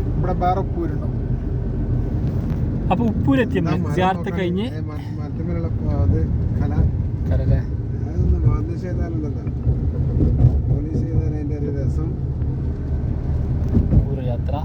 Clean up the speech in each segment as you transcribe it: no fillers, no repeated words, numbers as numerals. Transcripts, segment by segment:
ഇവിടെ വേറെ ഉപ്പൂരുണ്ടോ? അപ്പൊ ഉപ്പൂരെത്തി ജിയാറത്ത് കഴിഞ്ഞ് യാത്ര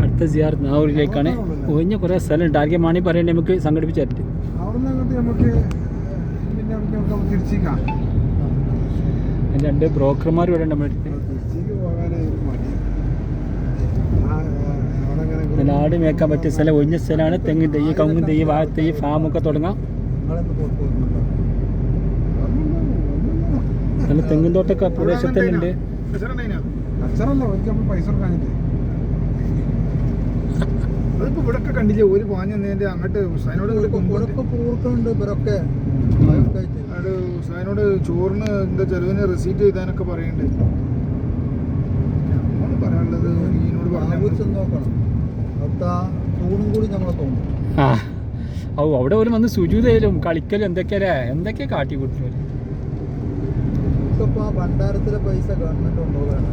അടുത്ത സിയാറത്ത് നാവൂരിലേക്കാണ്. ഒഴിഞ്ഞ കുറേ സ്ഥലമുണ്ട്. ആർക്കെ മാണി പറയണ്ടേ നമുക്ക് സംഘടിപ്പിച്ചു തരട്ടെ. രണ്ട് ബ്രോക്കർമാർ ഇവിടെ ഉണ്ട്. നാട് മേക്കാൻ പറ്റിയ സ്ഥലം, ഒഴിഞ്ഞ സ്ഥലമാണ്. തെങ്ങ് തെയ്യ്, കവുങ്ങും തെയ്യ്, വാഴത്തെയ്യ്, ഫാമൊക്കെ തുടങ്ങാം. നല്ല തെങ്ങും തോട്ടൊക്കെ പ്രദേശത്ത് തന്നെ ഉണ്ട്. അതിപ്പോ ഇവിടൊക്കെ കണ്ടില്ലേ ഒരു പാഞ്ഞതിന്റെ അങ്ങോട്ട് ഹുസൈനോട് ഹുസൈനോട് ചോറിന് എന്താ ചെലവിന് റെസീറ്റ് ചെയ്താനൊക്കെ പറയുന്നുണ്ട്. നമ്മള് പറയാനുള്ളത് ഈനോട് പറഞ്ഞു അവിടെ ഒരു വന്ന് സുജൂതയിലും കളിക്കലും എന്തൊക്കെയാ കാട്ടിക്കൂട്ടുന്നത്.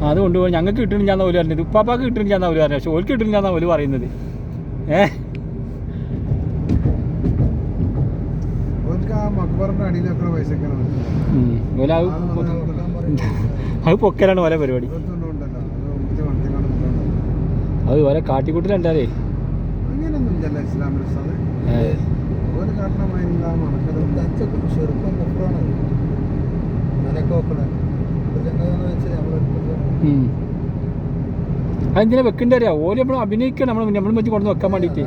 അത് കൊണ്ടുപോയി ഞങ്ങൾക്ക് കിട്ടണില്ലാന്ന പോലും പറഞ്ഞത്. ഉപ്പാപ്പാക്ക് കിട്ടണില്ലാന്ന പോലും പറഞ്ഞത്. പക്ഷെ ഓൾക്ക് കിട്ടണില്ലാന്ന പോലും പറയുന്നത്. അത് പൊക്കലാണ് ഓരോ പരിപാടി. അത് ഓരോ കാട്ടിക്കൂട്ടിലുണ്ടാലേ. അതെന്തിനാ വെക്കണ്ടേ അറിയാം. ഓല് നമ്മൾ അഭിനയിക്കണം. നമ്മൾ മറ്റു കൊണ്ടു വെക്കാൻ വേണ്ടിയിട്ട്.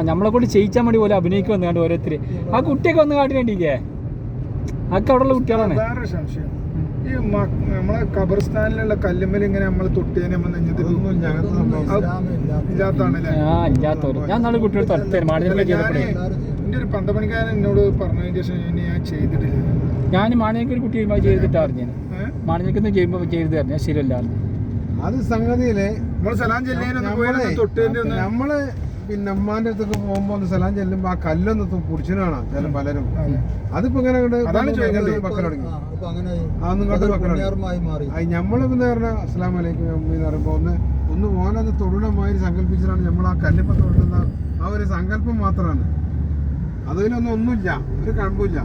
നമ്മളെ കൊണ്ട് ചെയ്യിച്ചാൽ വേണ്ടി പോലെ അഭിനയിക്കുക വന്നുകൊണ്ട് ഓരോരുത്തര്. ആ കുട്ടിയൊക്കെ വന്ന് കാട്ടി വേണ്ടിയില്ലേ? അതൊക്കെ അവിടെ ഉള്ള കുട്ടികളാണ്. വേറൊരു സംശയം, ഈ നമ്മളെ ഖബർസ്ഥാനിലുള്ള കല്ലുമ്മൽ ഇങ്ങനെ നമ്മൾ തൊട്ടിയതിനെ ഇല്ലാത്താണല്ലേ? ഇല്ലാത്തവര്. ഞാൻ നാളെ കുട്ടികൾ തടുത്തേരും മാണിയൊക്കെ ചെയ്തപ്പോഴേ. എൻ്റെ ഒരു പന്തപ്പണിക്കാരൻ എന്നോട് പറഞ്ഞതിന് ശേഷം ഞാൻ ചെയ്തിട്ടില്ല. ഞാൻ മാണിയൊക്കെ ഒരു കുട്ടി ചെയ്തിട്ടാ അറിഞ്ഞു. മാണിയൊക്കെ ചെയ്യുമ്പോൾ ചെയ്ത് തരണം. ശരിയല്ല അത് സംഗതിയില് നമ്മള് പിന്നെ അമ്മാന്റെ അടുത്തൊക്കെ പോകുമ്പോ ഒന്ന് സലാം ചെല്ലുമ്പോ ആ കല്ലൊന്ന് പൊടിച്ചിന് കാണാം ചില പലരും. അതിപ്പോ ഇങ്ങനെ ഞമ്മള് പിന്നെ പറഞ്ഞ അസ്സലാം വലൈക്കും എന്ന് പറയുമ്പോ ഒന്ന് ഓനത് തൊഴിലമാതിരി സങ്കല്പിച്ചിട്ടാണ് നമ്മൾ ആ കല്ലിപ്പ തൊഴിലുന്ന ആ ഒരു സങ്കല്പം മാത്രമാണ്. അതിലൊന്നും ഒന്നുമില്ല, ഒരു കഴമ്പില്ല.